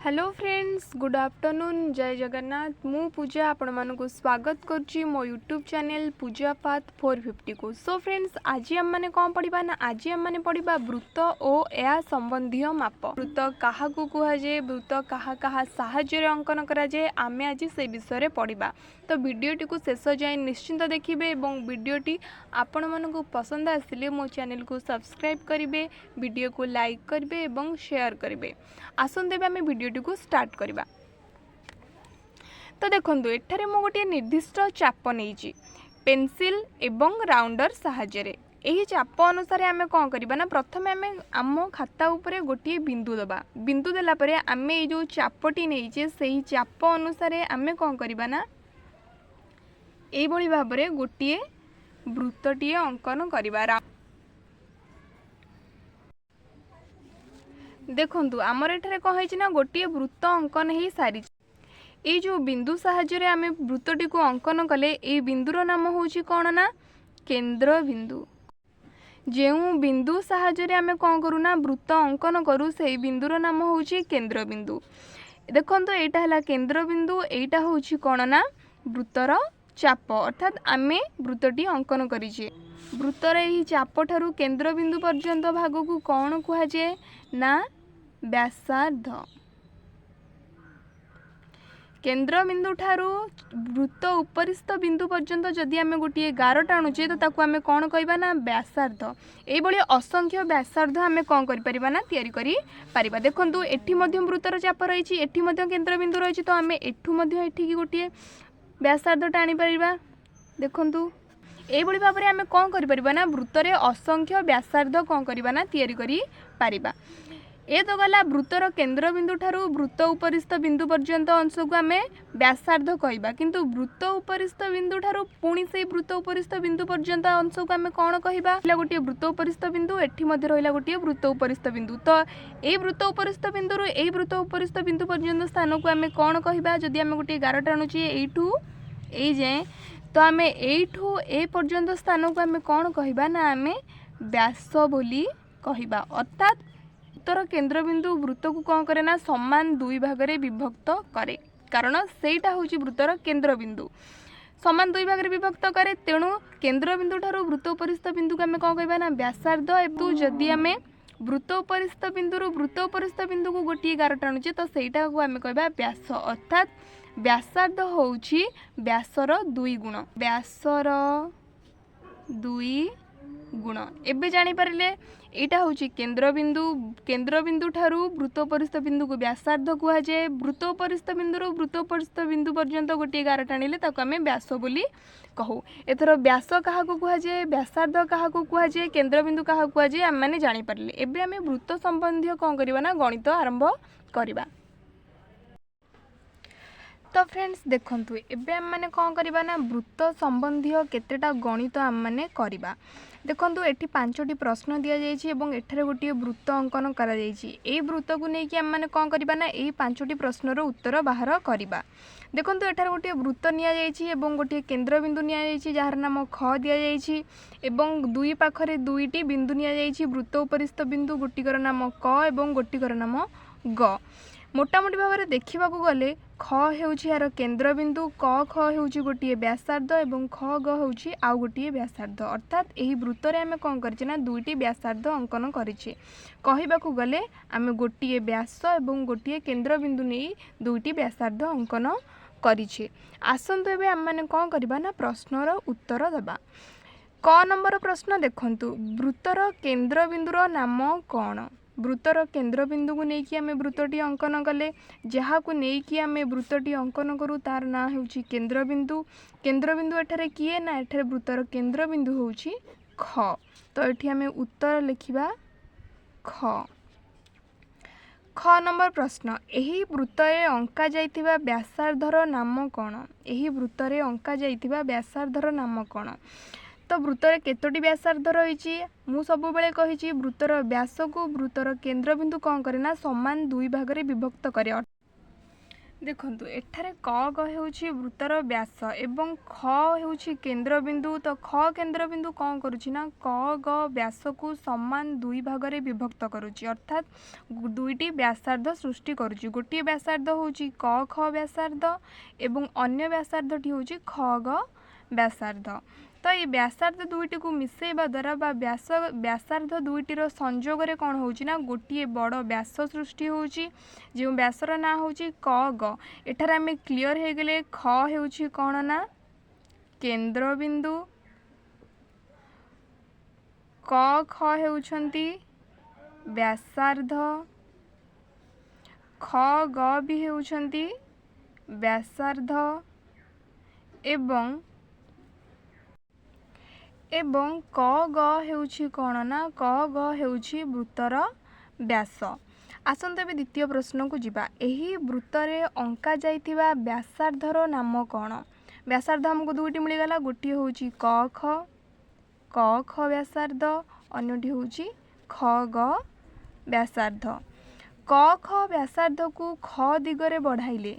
Hello friends, good afternoon, जय जगन्नाथ। मु पूजा आपण मानक स्वागत करुच्ची मो यूट्यूब चैनल पूजा पाथ 450 को। सो फ्रेंड्स, आज आम मैंने कौन पढ़ा ना, आज आम मैंने पढ़ा वृत्त और या संबंधी माप। वृत्त क्या कहुए, वृत्त क्या क्या साहाय्य अंकन कराए, आम आज से विषय पढ़ा। तो वीडियोटी को शेष जाए निश्चिंत देखिए और वीडियोटी आपण मानक पसंद आसिले मो चैनल को सब्सक्राइब करेंगे, वीडियो को लाइक करेंगे और शेयर करेंगे। आसंते आम वीडियोटी को स्टार्ट करवा। तो देखो एठारे मु गोटे निर्दिष्ट चाप नहीं पेंसिल एवं राउंडर साहाय्य यही चाप अनुसार आम कौन करवा ना, प्रथम आम आम खाता उपरे गोटे बिंदु दबा। बिंदु देला परे आम ये जो चापटी नहीं से चाप अनुसार आम कौन करवा ना, यही भाव में गोटे वृत्तटीए अंकन करवा। देखंतु आमर एठारे कौन है ना, गोटे वृत्त अंकन हो सारी। ये जो बिंदु साहाय्य आम वृत्तटी को अंकन कले, ये बिंदुर नाम हूँ कौन ना, केंद्र बिंदु। जो बिंदु साहाय्य आम कौन करूँ ना, वृत्त अंकन करूँ, से बिंदुर नाम हूँ केंद्र बिंदु। देखो एटा है केंद्र बिंदु, एटा हूँ कौन ना, वृत्तर चाप। अर्थात आम वृत्तटी अंकन करिछे। वृत्तर यही चाप ठारू केंद्र बिंदु पर्यंत भाग को कौन कहुए ना, व्यासार्ध। केंद्र बिंदु ठारू वृत्त उपरिस्थ बिंदु पर्यंत जदि आम गोटे गार टाणुचे तो ताकू आम कौन कहबा ना, व्यासार्ध। ये असंख्य व्यासार्ध आम कौन करिपरिबा ना, तैयारी करि परिबा। देखंतु एठी मध्य वृत्तर चाप रही, एठी मध्य केंद्र बिंदु रही, तो आम एठू मध्य एठी गोटे व्यासार्ध टाणी परिबा। देखंतु एभली भाव में आम कौन करिपरिबा ना, वृत्तरे असंख्य व्यासार्ध कौन करिबा ना, तैयारी करि परिबा। ए तो गला वृत्तर केंद्र बिंदु ठारू वृत्त उपरिस्थ बिंदु पर्यंत अंश को आम व्यासार्ध कहबा, किंतु वृत्त उपरिस्थ बिंदु ठारू पुणी से वृत्त उपरिस्थ बिंदु पर्यंत अंश को आम कौन कहबा, गोटे वृत्त उपरिस्थ बिंदु, एठी मध्य रहिला गोटे वृत्त उपरिस्थ बिंदु। तो ए वृत्त उपरिस्थ बिंदु रु ए वृत्त उपरिस्थ बिंदु पर्यंत स्थान को आम कौन कहबा, जदि आम गोटे गार टाणुचे एठू ए जाए, तो आम एठू ए पर्यंत स्थान को आम कौन कहबा ना, आम व्यास बोली कहबा। अर्थात वृत्तर केंद्र बिंदु वृत्त को कौन करे ना, समान दुई भाग में विभक्त करे, कारण सेटा हूँ वृत्तर केंद्र बिंदु समान दुई भाग में विभक्त करे। तेणु केंद्र बिंदु ठारू वृत्त उपरिस्थ बिंदु को आम कौन कहबा ना, व्यासार्ध। एवं जदि आम वृत्त उपरिस्थ बिंदु वृत्त उपरिस्थ बिंदु को गोटे गार टाणुचे तो सेटा को आम कहबा व्यास। अर्थात व्यासार्ध होउछि व्यासर दुई गुण, व्यासर दुई गुण। एबे जानी पारिले एटा होउछि केंद्र बिंदु, केंद्र बिंदु ठारू वृत्त उपरिस्थ बिंदु को व्यासार्ध कुहा जाए। वृत्त उपरिस्थ बिंदु रो वृत्त उपरिस्थ बिंदु पर्यंत गोटे गार टाणिले ताको आमे व्यास बोली कहू। एथर व्यास कहा को कुहा जाए, व्यासार्ध कहा को कुहा जाए, केंद्र बिंदु कहा कुहा जाए, आम माने जानि पारिले। एबे आमे वृत्त संबंधी कोन करबा ना, गणित आरंभ करबा। तो फ्रेंड्स देखंतु एबे आम माने कौन करबा ना, वृत्त संबंधी केतेटा गणित आम माने करबा। देखंतु एठी 5टी प्रश्न दिया जायछि एवं एठारे गोटे वृत्त अंकन करा जायछि। एई वृत्त को नेकी आम माने कौन करबा ना, एई 5टी प्रश्नर उत्तर बाहर करबा। देखंतु एठारे गोटे वृत्त निया जायछि एवं गोटे केंद्र बिंदु निया जायछि जार नाम ख दिया जायछि एवं दुई पाखरे दुईटी बिंदु निया जायछि। वृत्त उपरिस्थ बिंदु गोटिकर नाम क एवं गोटिकर नाम ग। मोटामोटी भाव में देखा गले ख हेउछि यार केंद्र बिंदु, क ख हेउछि गोटे व्यासार्ध एवं ख ग हेउछि आउ गोटे व्यासार्ध। अर्थात यही वृत्त रे आमे कोन करछि ना, दुईटी व्यासार्ध अंकन करिछि। कहिबाकू गले आमे गोटे व्यास एवं गोटे केंद्र बिंदु नै दुईटी व्यासार्ध अंकन करिछि। आसंतु एबे आम माने कोन करबा ना, प्रश्नर उत्तर देबा। क नंबर प्रश्न देखंतु, वृत्तर केंद्र बिंदुर नाम कौन। वृत्तर केंद्र बिंदु को लेकिन आम वृत्तटी अंकन कले, जहाँ को लेकिन आम वृत्तटी अंकन करूँ तार ना होउछि केंद्र बिंदु। केंद्र बिंदु एठारे किए ना, एठारे वृत्तर केंद्र बिंदु होउछि ख। तो एठी आम उत्तर लिखिबा ख। ख नंबर प्रश्न, एही वृत्तरे अंका जाइथिबा व्यासार्धर नाम कौन। एही वृत्तरे अंका जाइथिबा व्यासार्धर नाम कौन। तो वृत्तर केतोटी व्यासार्ध रही, मु सब बेले कही वृत्तर व्यास को वृत्तर केंद्र बिंदु कौन करे ना, समान दुई भाग में विभक्त करे। देखंतु एठारे क ग हेउछि वृत्तर व्यास एवं ख हेउछि केंद्रबिंदु। तो ख केंद्रबिंदु कौन करुछि ना क ग व्यास को समान दुई भाग रे विभक्त करुछि, अर्थात दुईटी व्यासार्ध सृष्टि करुछि। गोटे व्यासार्ध होउछि क ख व्यासार्ध एवं अन्य व्यासार्धटी होउछि ख ग व्यासार्ध। तो ये व्यासार्ध दुईटी को मिसेଇବା द्वारा बा व्यासार्ध दुईटीर संयोग रे कौन होउछि ना गोटे बड़ व्यास सृष्टि होउछि, जो व्यासर ना होउछि क ग। एठार आमे क्लियर हे गेले ख हेउछि कौन ना केंद्र बिंदु, क ख हेउछंती व्यासार्ध, ख ग भी हेउछंती व्यासार्ध एवं क ग हेउछि कौन ना क ग हेउछि वृत्तर व्यास। आसंत ए द्वितीय प्रश्न को जिबा। एही वृत्तरे अंका जाइथिबा व्यासार्धर नाम कौन? व्यासार्ध हमको दुईटी मिलगला, गोटे होउछि क ख व्यासार्ध, अन्यटी होउछि ख ग व्यासार्ध। क ख व्यासार्ध को ख दिगरे बढ़ाइले,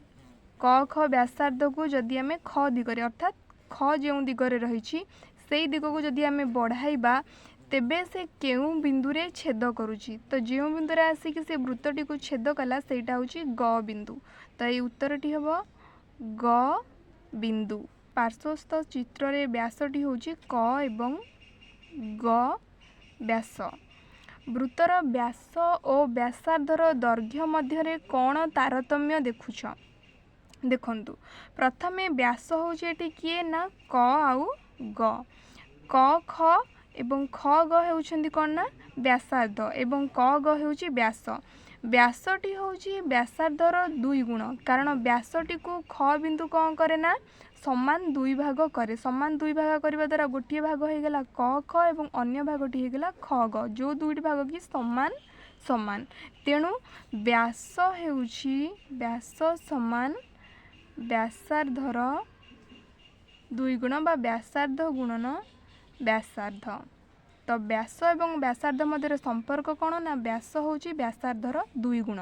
क ख व्यासार्ध को जदि आमे ख दिगरे अर्थात ख जो दिगरे रही से दिग को जदि आमे बढ़ाइबा तेबे से केउ बिंदुरे छेद करुछि। तो जो बिंदुरे आसिक से वृत्तटी को छेद कला सेटा होछि ग बिंदु। तो ये उत्तरटी हबो ग बिंदु। पार्श्वस्थ चित्र रे व्यासटी होछि क एवं ग व्यास। वृत्तर व्यास और व्यासार्धर दैर्घ्य मध्य कौन तारतम्य देखुछ? देखंतु प्रथमे व्यास होछि एटी किए ना क आउ ग। क ख एवं ख ग हेउछंती कोन ना व्यासार्ध एवं क ग हेउछि व्यास। व्यासटी होउछि व्यासार्धर दुई गुण, कारण व्यासटी को ख बिंदु कौन करे ना समान दुई भाग करे। समान दुई भाग करबा द्वारा गोटे भाग हो गेला क ख एवं अन्य भागटी हो गेला ख ग, जो दुईटी भाग की समान समान। तेणु व्यास हेउछि व्यास समान व्यासार्धर दुई गुण बा व्यासार्ध गुणन व्यासार्ध। तो व्यास एवं व्यासार्ध मध्य संपर्क कौन ना व्यास होउछि व्यासार्धर दुई गुण।